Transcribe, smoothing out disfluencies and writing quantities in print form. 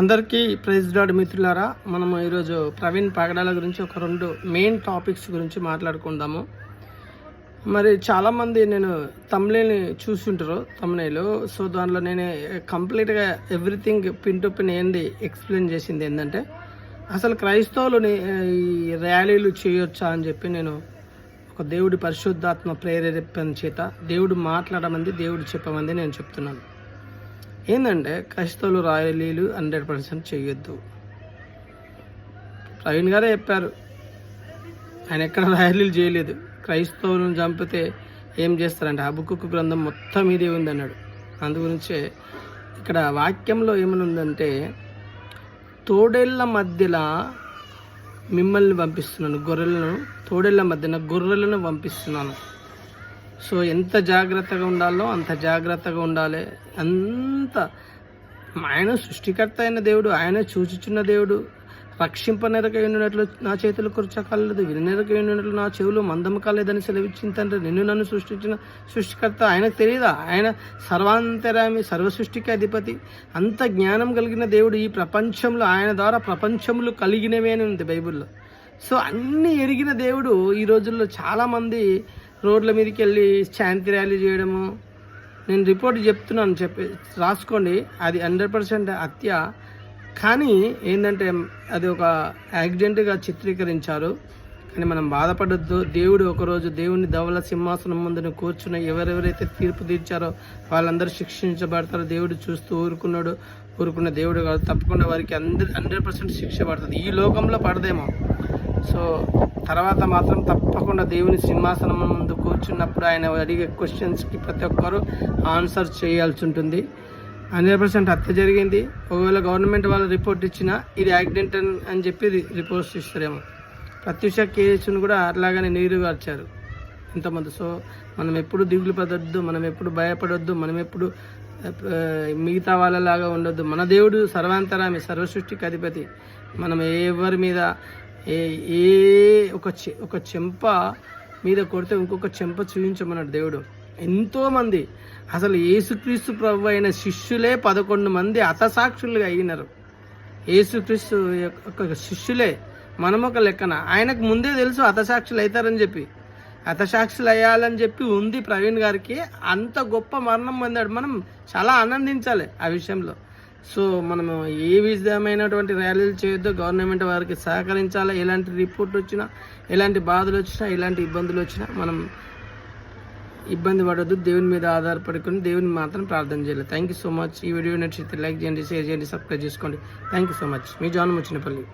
అందరికీ praise lord మిత్రులారా, మనము ఈరోజు ప్రవీణ్ పగడాల గురించి ఒక 2 మెయిన్ టాపిక్స్ గురించి మాట్లాడుకుందాము. మరి చాలామంది నేను తమ్నేల్ని చూసుంటారు. తమ్నేల్ సో దానిలో నేను కంప్లీట్గా ఎవ్రీథింగ్ పిన్ టు పిన్ ఏంది ఎక్స్ప్లెయిన్ చేసింది ఏంటంటే, అసలు క్రైస్తవులని ఈ ర్యాలీలు చేయొచ్చా అని చెప్పి నేను ఒక దేవుడి పరిశుద్ధాత్మ ప్రేరేపణ చేత దేవుడు మాట్లాడమంది, దేవుడు చెప్పమంది నేను చెప్తున్నాను. ఏంటంటే క్రైస్తవులు ర్యాలీలు 100% చేయొద్దు. ప్రవీణ్ గారే చెప్పారు, ఆయన ఎక్కడ ర్యాలీలు చేయలేదు. క్రైస్తవులను చంపితే ఏం చేస్తారంటే హబక్కూకు గ్రంథం మొత్తం ఇదే ఉంది అన్నాడు. అందు గురించే ఇక్కడ వాక్యంలో ఏమనుందంటే, తోడేళ్ల మధ్యలో మిమ్మల్ని పంపిస్తున్నాను, తోడేళ్ల మధ్యన గొర్రెలను పంపిస్తున్నాను. సో ఎంత జాగ్రత్తగా ఉండాలో అంత జాగ్రత్తగా ఉండాలి. ఆయన సృష్టికర్త అయిన దేవుడు, ఆయన చూచుచున్న దేవుడు. రక్షింపనెరక ఉండినట్లు నా చేతులు కుర్చకాలేదు, వినెరక ఉండినట్లు నా చెవులు మందము కాలేదని సెలవిచ్చిన తండ్రి, నన్ను సృష్టించిన సృష్టికర్త ఆయనకు తెలియదా? ఆయన సర్వాంతరామి, సర్వసృష్టికి అధిపతి, అంత జ్ఞానం కలిగిన దేవుడు. ఈ ప్రపంచంలో ఆయన ద్వారా ప్రపంచములు కలిగినవే అని ఉంది బైబిల్లో. సో అన్నీ ఎరిగిన దేవుడు ఈ రోజుల్లో చాలామంది రోడ్ల మీదకి వెళ్ళి శాంతి ర్యాలీ చేయడము, నేను రిపోర్ట్ చెప్తున్నాను, రాసుకోండి. అది 100% హత్య. కానీ ఏంటంటే అది ఒక యాక్సిడెంట్గా చిత్రీకరించారు. కానీ మనం బాధపడొద్దు. దేవుడు ఒకరోజు దేవుని ధవల సింహాసనం ముందుని కూర్చుని ఎవరెవరైతే తీర్పు తీర్చారో వాళ్ళందరూ శిక్షించబడతారు. దేవుడు చూస్తూ ఊరుకున్న దేవుడు కాదు, తప్పకుండా వారికి 100% శిక్ష పడుతుంది. ఈ లోకంలో పడదేమో, సో తర్వాత మాత్రం తప్పకుండా దేవుని సింహాసనం ముందు కూర్చున్నప్పుడు ఆయన అడిగే క్వశ్చన్స్కి ప్రతి ఒక్కరు ఆన్సర్ చేయాల్సి ఉంటుంది. 100% హత్య జరిగింది. ఒకవేళ గవర్నమెంట్ వాళ్ళు రిపోర్ట్ ఇచ్చినా ఇది యాక్సిడెంట్ అని చెప్పి రిపోర్ట్స్ ఇస్తారేమో. ప్రత్యూష కేసును కూడా అట్లాగానే నీరు గార్చారు ఇంతమంది. సో మనం ఎప్పుడు దిగులు పడొద్దు, మనం ఎప్పుడు భయపడొద్దు, మనం ఎప్పుడు మిగతా వాళ్ళలాగా ఉండొద్దు. మన దేవుడు సర్వాంతరామి, సర్వసృష్టికి అధిపతి. మనం ఎవరి మీద ఒక చెంప మీద కొడితే ఇంకొక చెంప చూపించమన్నాడు దేవుడు. ఎంతోమంది అసలు యేసుక్రీస్తు ప్రభు అయిన శిష్యులే 11 మంది హతసాక్షులుగా అయినారు. యేసుక్రీస్తు యొక్క శిష్యులే. మనం ఒక లెక్కన ఆయనకు ముందే తెలుసు హతసాక్షులు అవుతారని చెప్పి, హతసాక్షులు అయ్యాలని చెప్పి ఉంది ప్రవీణ్ గారికి. అంత గొప్ప మరణం పొందాడు. మనం చాలా ఆనందించాలి ఆ విషయంలో. సో మనము ఏ విధమైనటువంటి ర్యాలీలు చేయొద్దు. గవర్నమెంట్ వారికి సహకరించాలి. ఎలాంటి రిపోర్ట్ వచ్చినా, ఎలాంటి బాధలు వచ్చినా, ఎలాంటి ఇబ్బందులు వచ్చినా మనం ఇబ్బంది పడొద్దు. దేవుని మీద ఆధారపడుకొని దేవుని మాత్రం ప్రార్థన చేయాలి. Thank you so much. ఈ వీడియో నచ్చితే లైక్ చేయండి, షేర్ చేయండి, సబ్స్క్రైబ్ చేసుకోండి. Thank you so much. మీ జాన్ ముచ్చినపల్లి.